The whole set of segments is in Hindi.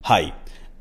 हाय।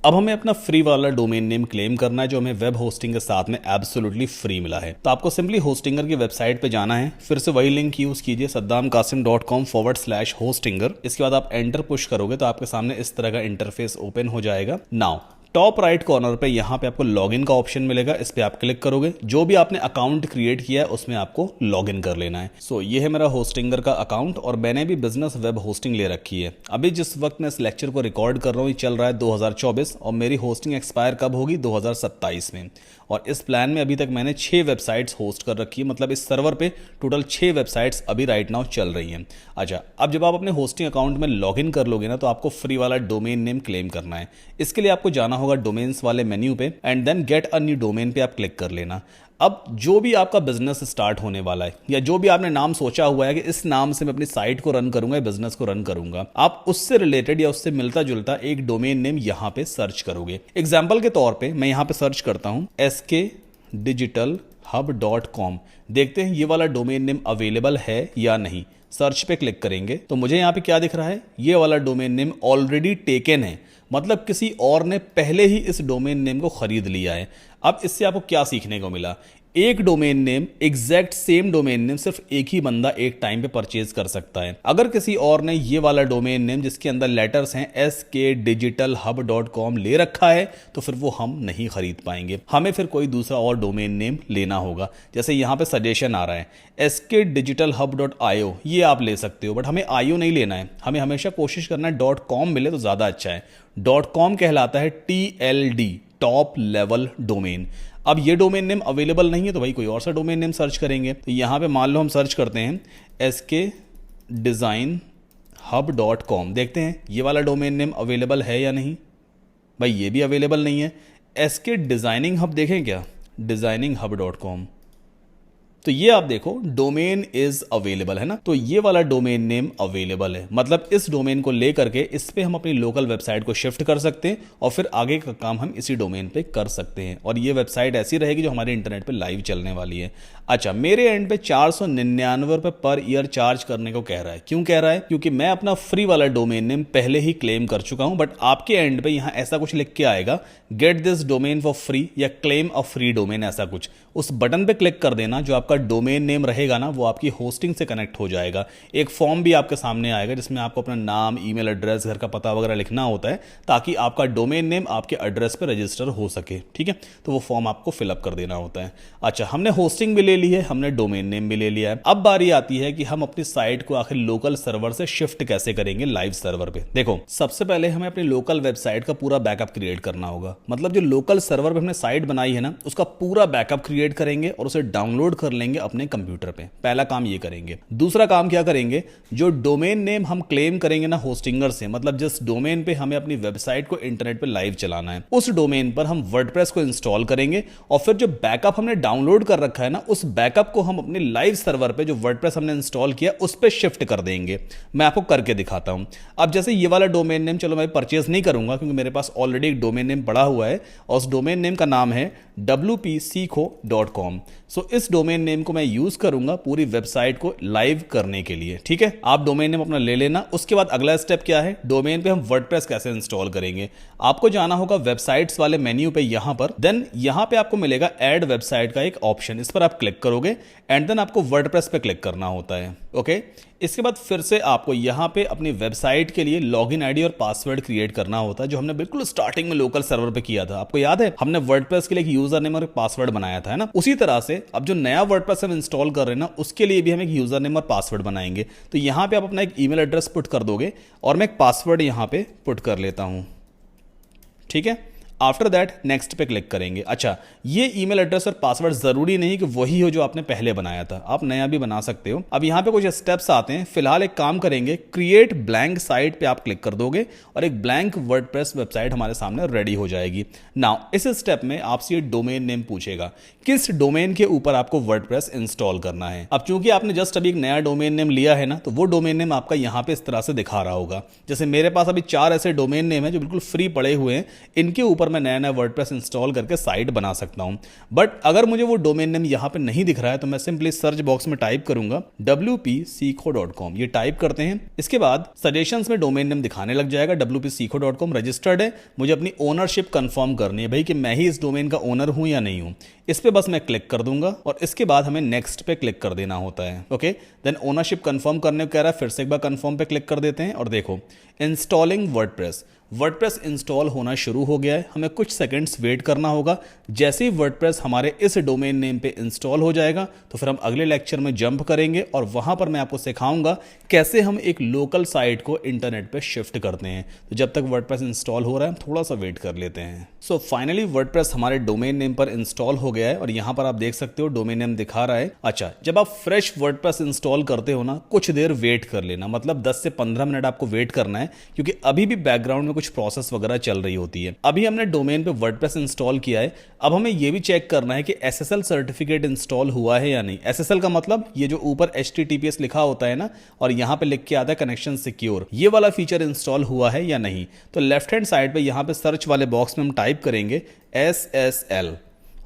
अब हमें अपना फ्री वाला डोमेन नेम क्लेम करना है जो हमें वेब होस्टिंग के साथ में एब्सोल्युटली फ्री मिला है। तो आपको सिंपली होस्टिंगर की वेबसाइट पे जाना है, फिर से वही लिंक यूज कीजिए saddamkasim.com/hostinger। इसके बाद आप एंटर पुश करोगे तो आपके सामने इस तरह का इंटरफेस ओपन हो जाएगा। नाउ टॉप राइट कॉर्नर पे यहाँ पे आपको लॉगिन का ऑप्शन मिलेगा, इस पे आप क्लिक करोगे। जो भी आपने अकाउंट क्रिएट किया है उसमें आपको लॉगिन कर लेना है। सो ये है मेरा होस्टिंगर का अकाउंट और मैंने भी बिजनेस वेब होस्टिंग ले रखी है। अभी जिस वक्त मैं इस लेक्चर को रिकॉर्ड कर रहा हूँ ये चल रहा है 2024 और मेरी होस्टिंग एक्सपायर कब होगी 2027 में। और इस प्लान में अभी तक मैंने 6 वेबसाइट्स होस्ट कर रखी है, मतलब इस सर्वर पे टोटल 6 वेबसाइट्स अभी राइट नाउ चल रही हैं। अच्छा, अब जब आप अपने होस्टिंग अकाउंट में लॉगिन कर लोगे ना तो आपको फ्री वाला डोमेन नेम क्लेम करना है। इसके लिए आपको जाना होगा डोमेन्स वाले मेन्यू पे and then get a new domain पे आप क्लिक कर लेना। अब जो भी आपका बिजनेस स्टार्ट होने वाला है या जो भी आपने नाम सोचा हुआ है कि इस नाम से मैं अपनी साइट को रन करूंगा, बिजनेस को रन करूंगा, आप उससे रिलेटेड या उससे मिलता जुलता एक डोमेन नेम यहां पे सर्च करोगे। एग्जांपल के तौर पे मैं यहां पे सर्च करता हूं skdigitalhub.com। देखते हैं ये वाला डोमेन नेम अवेलेबल है या नहीं। सर्च पे क्लिक करेंगे तो मुझे यहाँ पे क्या दिख रहा है, ये वाला डोमेन नेम ऑलरेडी टेकन है, मतलब किसी और ने पहले ही इस डोमेन नेम को खरीद लिया है। अब इससे आपको क्या सीखने को मिला, एक domain name exact same domain name सिर्फ एक ही बंदा एक टाइम पे परचेज कर सकता है। अगर किसी और ने ये वाला डोमेन नेम जिसके अंदर लेटर्स हैं skdigitalhub.com ले रखा है तो फिर वो हम नहीं खरीद पाएंगे, हमें फिर कोई दूसरा और डोमेन नेम लेना होगा। जैसे यहाँ पे सजेशन आ रहा है skdigitalhub.io, ये आप ले सकते हो, बट हमें IO नहीं लेना है, हमें हमेशा कोशिश करना है .com मिले तो ज़्यादा अच्छा है। .com कहलाता है TLD, टॉप लेवल डोमेन। अब ये डोमेन नेम अवेलेबल नहीं है तो भाई कोई और सा डोमेन नेम सर्च करेंगे। तो यहाँ पे मान लो हम सर्च करते हैं skdesignhub.com, देखते हैं ये वाला डोमेन नेम अवेलेबल है या नहीं। भाई ये भी अवेलेबल नहीं है। SK डिजाइनिंग हब देखें क्या, designinghub.com, तो ये आप देखो डोमेन इज अवेलेबल है ना। तो ये वाला डोमेन नेम अवेलेबल है, मतलब इस डोमेन को लेकर के इस पे हम अपनी लोकल वेबसाइट को शिफ्ट कर सकते हैं और फिर आगे का काम हम इसी डोमेन पे कर सकते हैं। और ये वेबसाइट ऐसी रहेगी जो हमारे इंटरनेट पे लाइव चलने वाली है। अच्छा, मेरे एंड पे 499 रुपए पर ईयर चार्ज करने को कह रहा है। क्यों कह रहा है, क्योंकि मैं अपना फ्री वाला डोमेन नेम पहले ही क्लेम कर चुका हूं। बट आपके एंड पे यहाँ ऐसा कुछ लिख के आएगा get this domain for free या क्लेम अ फ्री डोमेन, ऐसा कुछ। उस बटन पे क्लिक कर देना, जो आपका डोमेन नेम रहेगा ना वो आपकी होस्टिंग से कनेक्ट हो जाएगा। एक फॉर्म भी आपके सामने आएगा जिसमें आपको अपना नाम, ईमेल एड्रेस, घर का पता वगैरह लिखना होता है ताकि आपका डोमेन नेम आपके एड्रेस पे रजिस्टर हो सके। ठीक है, तो वो फॉर्म आपको फिलअप कर देना होता है। अच्छा, हमने होस्टिंग भी ले ली है, हमने डोमेन नेम भी ले लिया है। अब बारी आती है कि हम अपनी साइट को आखिर लोकल सर्वर से शिफ्ट कैसे करेंगे लाइव सर्वर पे। देखो, सबसे पहले हमें अपनी लोकल वेबसाइट का पूरा बैकअप क्रिएट करना होगा, मतलब जो लोकल सर्वर पे हमने साइट बनाई है ना उसका पूरा बैकअप क्रिएट करेंगे और उसे डाउनलोड कर लेंगे अपने कंप्यूटर पे। पहला काम ये करेंगे। दूसरा काम क्या करेंगे, जो डोमेन नेम हम क्लेम करेंगे ना होस्टिंगर से, मतलब जिस डोमेन पे हमें अपनी वेबसाइट को इंटरनेट पे लाइव चलाना है, उस डोमेन पर हम वर्डप्रेस को इंस्टॉल करेंगे और फिर जो बैकअप हमने डाउनलोड कर रखा है ना उस बैकअप को हम अपने लाइव सर्वर पे जो वर्डप्रेस हमने इंस्टॉल किया उस पे शिफ्ट कर देंगे। मैं आपको करके दिखाता हूं। अब जैसे ये वाला डोमेन नेम चलो मैं परचेज नहीं करूंगा क्योंकि मेरे पास ऑलरेडी एक डोमेन नेम पड़ा हुआ है और उस डोमेन नेम का नाम है wpsikho.com। सो इस डोमेन नेम को मैं यूज करूंगा पूरी वेबसाइट को लाइव करने के लिए। ठीक है, आप डोमेन नेम अपना ले लेना। उसके बाद अगला स्टेप क्या है, डोमेन पे हम वर्डप्रेस कैसे इंस्टॉल करेंगे। आपको जाना होगा वेबसाइट्स वाले मेन्यू पे, यहां पर देन यहां पे आपको मिलेगा ऐड वेबसाइट का एक ऑप्शन, इस पर आप क्लिक करोगे एंड देन आपको वर्डप्रेस पे क्लिक करना होता है। ओके, इसके बाद फिर से आपको यहां पे अपनी वेबसाइट के लिए लॉगिन आईडी और पासवर्ड क्रिएट करना होता है, जो हमने बिल्कुल स्टार्टिंग में लोकल सर्वर पे किया था। आपको याद है हमने वर्डप्रेस के लिए एक यूजर नेम और एक पासवर्ड बनाया था, है ना। उसी तरह से अब जो नया वर्डप्रेस हम इंस्टॉल कर रहे हैं ना उसके लिए भी हम एक यूजर नेम और पासवर्ड बनाएंगे। तो यहां पे आप अपना एक ईमेल एड्रेस पुट कर दोगे और मैं एक पासवर्ड यहां पे पुट कर लेता हूं। ठीक है, आफ्टर दैट नेक्स्ट पे क्लिक करेंगे। अच्छा, ये ईमेल एड्रेस और पासवर्ड जरूरी नहीं कि वही हो जो आपने पहले बनाया था, आप नया भी बना सकते हो। अब यहाँ पे कुछ स्टेप्स आते हैं। फिलहाल एक काम करेंगे, क्रिएट ब्लैंक साइट पे आप क्लिक कर दोगे और एक ब्लैंक वर्डप्रेस वेबसाइट हमारे सामने रेडी हो जाएगी। नाउ इस स्टेप में आपसे ये डोमेन नेम पूछेगा, किस डोमेन के ऊपर आपको वर्डप्रेस इंस्टॉल करना है। अब चूंकि आपने जस्ट अभी एक नया डोमेन नेम लिया है ना, तो वो डोमेन नेम आपका यहाँ पे इस तरह से दिखा रहा होगा। जैसे मेरे पास अभी 4 ऐसे डोमेन नेम है जो बिल्कुल फ्री पड़े हुए हैं, इनके ऊपर पर मैं नया नया वर्डप्रेस इंस्टॉल करके साइट बना सकता हूं। बट अगर मुझे वो डोमेन नेम यहाँ पे नहीं दिख रहा है तो मैं सिंपली सर्च बॉक्स में टाइप करूंगा wpsikho.com, ये टाइप करते हैं। इसके बाद सजेशंस में डोमेन नेम दिखाने लग जाएगा, wpsikho.com रजिस्टर्ड है। मुझे अपनी ओनरशिप कंफर्म करनी है भाई कि मैं ही इस डोमेन का ओनर हूं या नहीं हूं। इस पे बस मैं क्लिक कर दूंगा और इसके बाद हमें नेक्स्ट पे क्लिक कर देना होता है। ओके, देन ओनरशिप कंफर्म करने को कह रहा है, फिर से एक बार कंफर्म पे क्लिक कर देते हैं और देखो इंस्टॉलिंग वर्डप्रेस इंस्टॉल होना शुरू हो गया है। हमें कुछ सेकंड्स वेट करना होगा। जैसे ही वर्डप्रेस हमारे इस डोमेन नेम पे इंस्टॉल हो जाएगा तो फिर हम अगले लेक्चर में जंप करेंगे और वहां पर मैं आपको सिखाऊंगा कैसे हम एक लोकल साइट को इंटरनेट पे शिफ्ट करते हैं। तो जब तक वर्डप्रेस इंस्टॉल हो रहा है थोड़ा सा वेट कर लेते हैं। सो फाइनली वर्डप्रेस हमारे डोमेन नेम पर इंस्टॉल हो गया है और यहां पर आप देख सकते हो डोमेन नेम दिखा रहा है। अच्छा, जब आप फ्रेश वर्डप्रेस इंस्टॉल करते हो ना, कुछ देर वेट कर लेना, मतलब 10 से 15 मिनट आपको वेट करना है, क्योंकि अभी भी बैकग्राउंड में कुछ प्रोसेस वगैरह चल रही होती है। अभी हमने डोमेन पे वर्डप्रेस इंस्टॉल किया है, अब हमें यह भी चेक करना है कि SSL सर्टिफिकेट इंस्टॉल हुआ है या नहीं। SSL का मतलब ये जो ऊपर HTTPS लिखा होता है ना, और यहां पे लिख के आता है कनेक्शन सिक्योर, ये वाला फीचर इंस्टॉल हुआ है या नहीं। तो लेफ्ट हैंड साइड पे यहां पे सर्च वाले बॉक्स में हम टाइप करेंगे SSL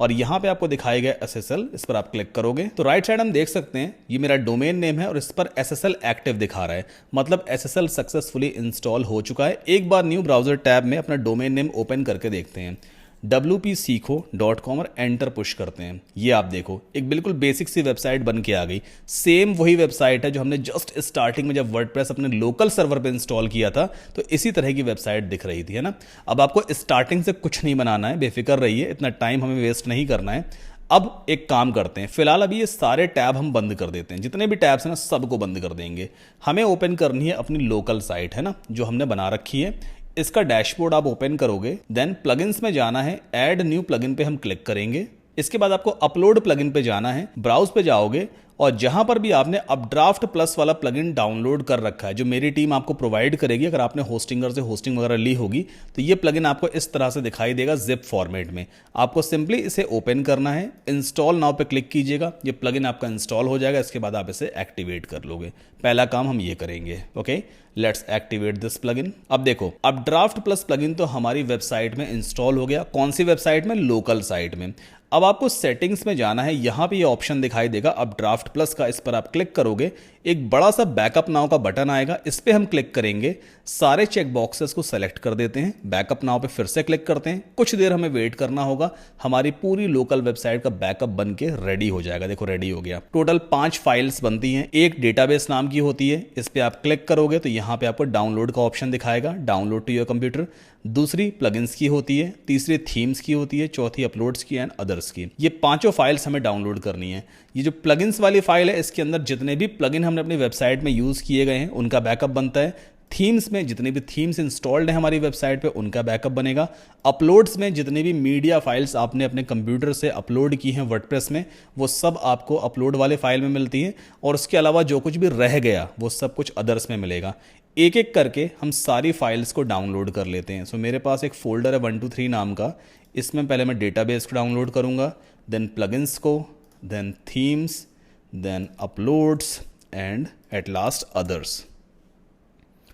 और यहां पे आपको दिखाएगा SSL, इस पर आप क्लिक करोगे तो राइट साइड हम देख सकते हैं ये मेरा डोमेन नेम है और इस पर SSL एक्टिव दिखा रहा है, मतलब SSL सक्सेसफुली इंस्टॉल हो चुका है। एक बार न्यू ब्राउजर टैब में अपना डोमेन नेम ओपन करके देखते हैं, wpsikho.com और एंटर पुश करते हैं। ये आप देखो एक बिल्कुल बेसिक सी वेबसाइट बन के आ गई। सेम वही वेबसाइट है जो हमने जस्ट स्टार्टिंग में जब वर्डप्रेस अपने लोकल सर्वर पे इंस्टॉल किया था तो इसी तरह की वेबसाइट दिख रही थी, है ना। अब आपको स्टार्टिंग से कुछ नहीं बनाना है, बेफिक्र रहिए, इतना टाइम हमें वेस्ट नहीं करना है। अब एक काम करते हैं, फिलहाल अभी ये सारे टैब हम बंद कर देते हैं, जितने भी टैब्स हैं ना सबको बंद कर देंगे। हमें ओपन करनी है अपनी लोकल साइट, है ना, जो हमने बना रखी है। इसका डैशबोर्ड आप ओपन करोगे, देन प्लगइन्स में जाना है, ऐड न्यू प्लगइन पे हम क्लिक करेंगे। इसके बाद आपको अपलोड प्लगइन पे जाना है, ब्राउज पे जाओगे और जहां पर भी आपने अपड्राफ्ट प्लस वाला प्लगइन डाउनलोड कर रखा है, जो मेरी टीम आपको प्रोवाइड करेगी, अगर आपने होस्टिंगर से होस्टिंग वगैरह ली होगी तो ये प्लगइन आपको इस तरह से दिखाई देगा जिप फॉर्मेट में। आपको सिंपली इसे ओपन करना है, इंस्टॉल नाउ पे क्लिक कीजिएगा, ये प्लगइन आपका इंस्टॉल हो जाएगा। इसके बाद आप इसे एक्टिवेट कर लोगे। पहला काम हम ये करेंगे। Okay, let's activate this plugin. अब देखो अपड्राफ्ट प्लस प्लगइन तो हमारी वेबसाइट में इंस्टॉल हो गया। कौन सी वेबसाइट में? लोकल साइट में। अब आपको सेटिंग्स में जाना है, यहां पे ये ऑप्शन दिखाई देगा अपड्राफ्ट प्लस का, इस पर आप क्लिक करोगे, एक बड़ा सा बैकअप नाउ का बटन आएगा, इस पे हम क्लिक करेंगे, सारे चेक बॉक्सेस को सेलेक्ट कर देते हैं, बैकअप नाउ पे फिर से क्लिक करते हैं। कुछ देर हमें वेट करना होगा, हमारी पूरी लोकल वेबसाइट का बैकअप बन के रेडी हो जाएगा। देखो रेडी हो गया। टोटल 5 फाइल्स बनती हैं, एक डेटाबेस नाम की होती है, इस पे आप क्लिक करोगे तो यहां पे आपको डाउनलोड का ऑप्शन दिखाएगा, डाउनलोड टू योर कंप्यूटर। दूसरी प्लगइन्स की होती है, तीसरी थीम्स की होती है, चौथी अपलोड्स की एंड अदर्स की। ये पांचों फाइल्स हमें डाउनलोड करनी है। ये जो प्लगइन्स वाली फाइल है, इसके अंदर जितने भी प्लगइन हमने अपनी वेबसाइट में यूज किए गए हैं उनका बैकअप बनता है। थीम्स में जितनी भी थीम्स इंस्टॉल्ड हैं हमारी वेबसाइट पे उनका बैकअप बनेगा। अपलोड्स में जितनी भी मीडिया फाइल्स आपने अपने कंप्यूटर से अपलोड की हैं वर्डप्रेस में, वो सब आपको अपलोड वाले फाइल में मिलती हैं और उसके अलावा जो कुछ भी रह गया वो सब कुछ अदर्स में मिलेगा। एक एक करके हम सारी फाइल्स को डाउनलोड कर लेते हैं। सो मेरे पास एक फोल्डर है 1 2 3 नाम का, इसमें पहले मैं डेटाबेस को डाउनलोड करूँगा, देन प्लगइन्स को, then themes, then uploads and at last others.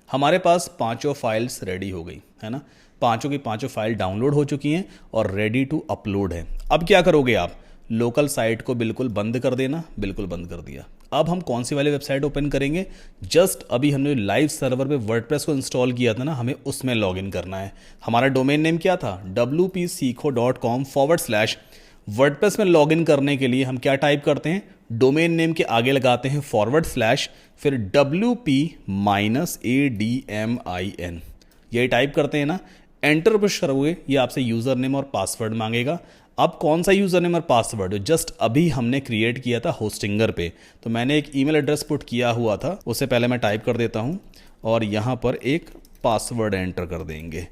हमारे पास पांचों फाइल्स रेडी हो गई, है ना। पांचों की पांचों फाइल डाउनलोड हो चुकी हैं और रेडी टू अपलोड है। अब क्या करोगे आप? लोकल साइट को बिल्कुल बंद कर देना, बिल्कुल बंद कर दिया। अब हम कौन सी वाली वेबसाइट ओपन करेंगे? जस्ट अभी हमने लाइव सर्वर पे वर्डप्रेस को इंस्टॉल किया था ना, हमें उसमें लॉगिन करना है। हमारा डोमेन नेम क्या था? wpsikho.com/। वर्डप्रेस में लॉगिन करने के लिए हम क्या टाइप करते हैं? डोमेन नेम के आगे लगाते हैं /, फिर WP-ADMIN, यही टाइप करते हैं ना। एंटर पुश करोगे, ये आपसे यूजर नेम और पासवर्ड मांगेगा। अब कौन सा यूजर नेम और पासवर्ड? जस्ट अभी हमने क्रिएट किया था होस्टिंगर पे, तो मैंने एक ईमेल एड्रेस पुट किया हुआ था, उससे पहले मैं टाइप कर देता हूं और यहां पर एक पासवर्ड एंटर कर देंगे।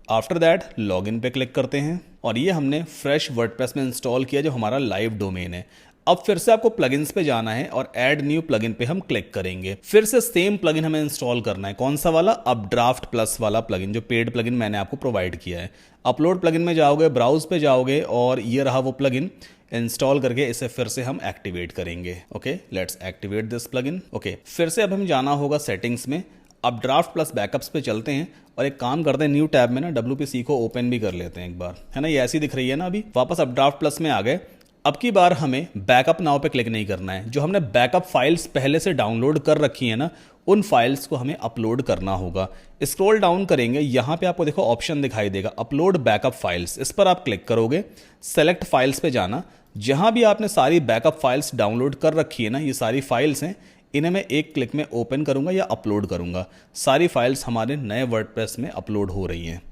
आफ्टर दैट लॉगिन पे क्लिक करते हैं और ये हमने फ्रेश वर्डप्रेस में इंस्टॉल किया जो हमारा लाइव डोमेन है। अब फिर से आपको प्लगइन्स पे जाना है और ऐड न्यू प्लगइन पे हम क्लिक करेंगे। फिर से सेम प्लगइन हमें इंस्टॉल करना है। कौन सा वाला? अपड्राफ्ट प्लस वाला प्लगइन, जो पेड प्लगइन मैंने आपको प्रोवाइड किया है। अपलोड प्लगइन में जाओगे, ब्राउज पे जाओगे और ये रहा वो प्लगइन। इंस्टॉल करके इसे फिर से हम एक्टिवेट करेंगे। Okay, let's activate this plugin. Okay, फिर से अब हम जाना होगा सेटिंग्स में। अब ड्राफ्ट प्लस बैकअप्स पे चलते हैं और एक काम करते हैं, न्यू टैब में ना WPC को ओपन भी कर लेते हैं एक बार, है ना। ये ऐसी दिख रही है ना अभी। वापस अब ड्राफ्ट प्लस में आ गए। अब की बार हमें बैकअप नाउ पे क्लिक नहीं करना है। जो हमने बैकअप फाइल्स पहले से डाउनलोड कर रखी है ना, उन फाइल्स को हमें अपलोड करना होगा। स्क्रॉल डाउन करेंगे, यहाँ पे आपको देखो ऑप्शन दिखाई देगा अपलोड बैकअप फाइल्स, इस पर आप क्लिक करोगे। सेलेक्ट फाइल्स पे जाना, जहाँ भी आपने सारी बैकअप फाइल्स डाउनलोड कर रखी है ना, ये सारी फाइल्स हैं, इन्हें मैं एक क्लिक में ओपन करूंगा या अपलोड करूंगा। सारी फाइल्स हमारे नए वर्डप्रेस में अपलोड हो रही हैं।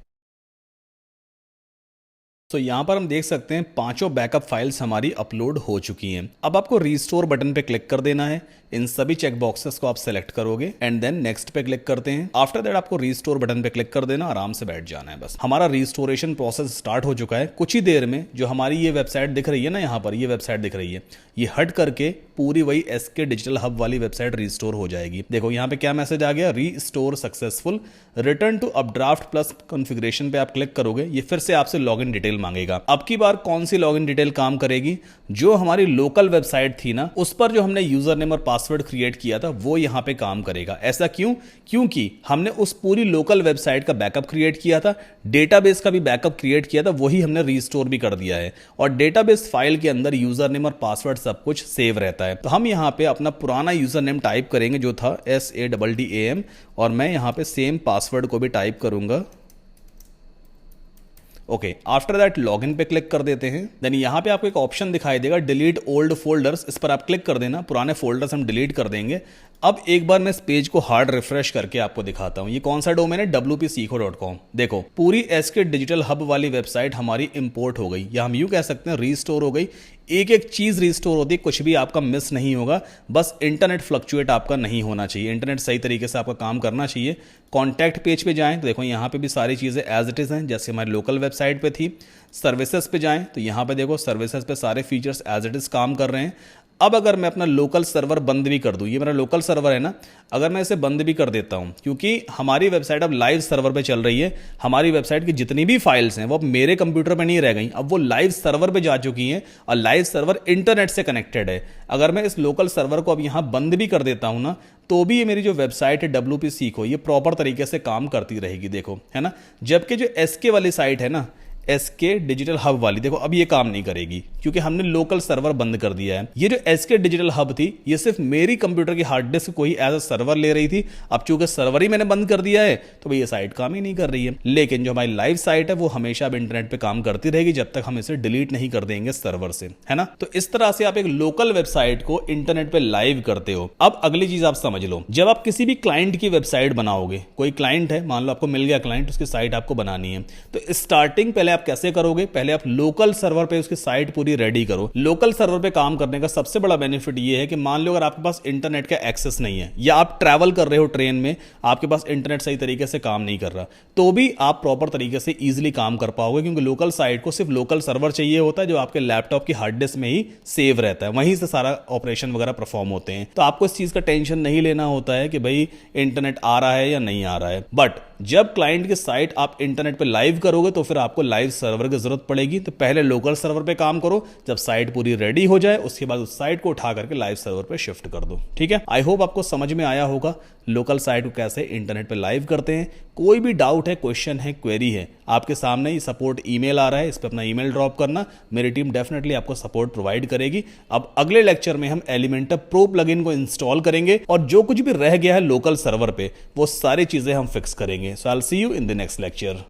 तो यहाँ पर हम देख सकते हैं पांचों बैकअप फाइल्स हमारी अपलोड हो चुकी हैं। अब आपको रीस्टोर बटन पे क्लिक कर देना है। इन सभी चेक बॉक्सेस को आप सेलेक्ट करोगे एंड देन नेक्स्ट पे क्लिक करते हैं। आफ्टर दैट आपको रीस्टोर बटन पे क्लिक कर देना, आराम से बैठ जाना है बस। हमारा रीस्टोरेशन प्रोसेस स्टार्ट हो चुका है। कुछ ही देर में जो हमारी ये वेबसाइट दिख रही है ना, यहाँ पर ये वेबसाइट दिख रही है, ये हट करके पूरी वही SK डिजिटल हब वाली वेबसाइट रीस्टोर हो जाएगी। देखो यहाँ पे क्या मैसेज आ गया, restore successful, return to UpdraftPlus configuration पे आप क्लिक करोगे, ये फिर से आपसे लॉगिन डिटेल मांगेगा। अब की बार कौन सी लॉगिन डिटेल काम करेगी, जो हमारी लोकल वेबसाइट थी ना, उस पर जो हमने यूजर नेम और पासवर्ड क्रिएट किया था वो यहाँ पे काम करेगा। ऐसा क्यों? क्योंकि हमने उस पूरी लोकल वेबसाइट का बैकअप क्रिएट किया था, डेटाबेस का भी बैकअप क्रिएट किया था, वही हमने रीस्टोर भी कर दिया है। और डेटाबेस फाइल के अंदर यूजर नेम और पासवर्ड सब कुछ सेव रहता है। तो हम यहाँ पे अपना पुराना यूजर नेम टाइप करेंगे जो था SADDAM, और मैं यहाँ पे सेम पासवर्ड को भी टाइप करूंगा। ओके, आफ्टर दैट लॉगिन पे क्लिक कर देते हैं। देन यहाँ पे आपको एक ऑप्शन दिखाई देगा डिलीट ओल्ड फोल्डर्स, इस पर आप क्लिक कर देना। पुराने फोल्डर्स हम डिलीट कर देंगे। अब एक बार मैं इस पेज को हार्ड रिफ्रेश करके आपको दिखाता हूं। ये कौन सा डोमेन है? wpseco.com। देखो पूरी SK डिजिटल हब वाली वेबसाइट हमारी इंपोर्ट हो गई, या हम यूं कह सकते हैं रीस्टोर हो गई। एक एक चीज रिस्टोर होती है, कुछ भी आपका मिस नहीं होगा। बस इंटरनेट फ्लक्चुएट आपका नहीं होना चाहिए, इंटरनेट सही तरीके से आपका काम करना चाहिए। कॉन्टैक्ट पेज पे जाएं तो देखो यहाँ पे भी सारी चीज़ें एज इट इज़ हैं, जैसे हमारी लोकल वेबसाइट पे थी। सर्विसेज पे जाएं तो यहाँ पे देखो सर्विसेज पे सारे फीचर्स एज इट इज़ काम कर रहे हैं। अब अगर मैं अपना लोकल सर्वर बंद भी कर दूं, ये मेरा लोकल सर्वर है ना, अगर मैं इसे बंद भी कर देता हूं, क्योंकि हमारी वेबसाइट अब लाइव सर्वर पे चल रही है, हमारी वेबसाइट की जितनी भी फाइल्स हैं वो अब मेरे कंप्यूटर पे नहीं रह गई, अब वो लाइव सर्वर पे जा चुकी हैं, और लाइव सर्वर इंटरनेट से कनेक्टेड है। अगर मैं इस लोकल सर्वर को अब यहां बंद भी कर देता हूं ना, तो भी ये मेरी जो वेबसाइट है WPseco, ये प्रॉपर तरीके से काम करती रहेगी, देखो, है ना। जबकि जो SK वाली साइट है ना, SK डिजिटल हब वाली, देखो अब ये काम नहीं करेगी, क्योंकि हमने लोकल सर्वर बंद कर दिया है। ये जो SK डिजिटल हब थी, ये सिर्फ मेरी कंप्यूटर की हार्ड डिस्क को ही एज अ सर्वर ले रही थी। अब चूंकि सर्वर ही मैंने बंद कर दिया है, तो भाई ये साइट काम ही नहीं कर रही है। लेकिन जो हमारी लाइव साइट है वो हमेशा अब इंटरनेट पे काम करती रहेगी, जब तक हम इसे डिलीट नहीं कर देंगे सर्वर से, है ना। तो इस तरह से आप एक लोकल वेबसाइट को इंटरनेट पे लाइव करते हो। अब अगली चीज आप समझ लो, जब आप किसी भी क्लाइंट की वेबसाइट बनाओगे, कोई क्लाइंट है, मान लो आपको मिल गया क्लाइंट, उसकी साइट आपको बनानी है, तो स्टार्टिंग पहले आप कैसे करोगे? पहले आप लोकल सर्वर पे उसकी साइट पूरी रेडी करो। लोकल सर्वर पे काम करने का सबसे बड़ा बेनिफिट ये है कि मान लो अगर आपके पास इंटरनेट का एक्सेस नहीं है, या आप ट्रैवल कर रहे हो ट्रेन में, आपके पास इंटरनेट सही तरीके से काम नहीं कर रहा, तो भी आप प्रॉपर तरीके से इजीली काम कर पाओगे, क्योंकि लोकल साइट को सिर्फ लोकल सर्वर चाहिए होता है, जो आपके लैपटॉप की हार्ड डिस्क में ही सेव रहता है, वहीं से सारा ऑपरेशन वगैरह परफॉर्म होते हैं। तो आपको इस चीज का टेंशन नहीं लेना होता है कि भाई इंटरनेट आ रहा है या नहीं आ रहा है। बट जब क्लाइंट की साइट आप इंटरनेट पे लाइव करोगे, तो फिर आपको लाइव सर्वर की जरूरत पड़ेगी। तो पहले लोकल सर्वर पे काम करो, जब साइट पूरी रेडी हो जाए उसके बाद उस साइट को उठा करके लाइव सर्वर पे शिफ्ट कर दो, ठीक है। आई होप आपको समझ में आया होगा लोकल साइट को कैसे इंटरनेट पे लाइव करते हैं। कोई भी डाउट है, क्वेश्चन है, क्वेरी है, आपके सामने ही सपोर्ट ईमेल आ रहा है, इस पर अपना ईमेल ड्रॉप करना, मेरी टीम डेफिनेटली आपको सपोर्ट प्रोवाइड करेगी। अब अगले लेक्चर में हम एलिमेंटर प्रो प्लगइन को इंस्टॉल करेंगे, और जो कुछ भी रह गया है लोकल सर्वर पे, वो सारी चीजें हम फिक्स करेंगे। So I will see you in the next lecture.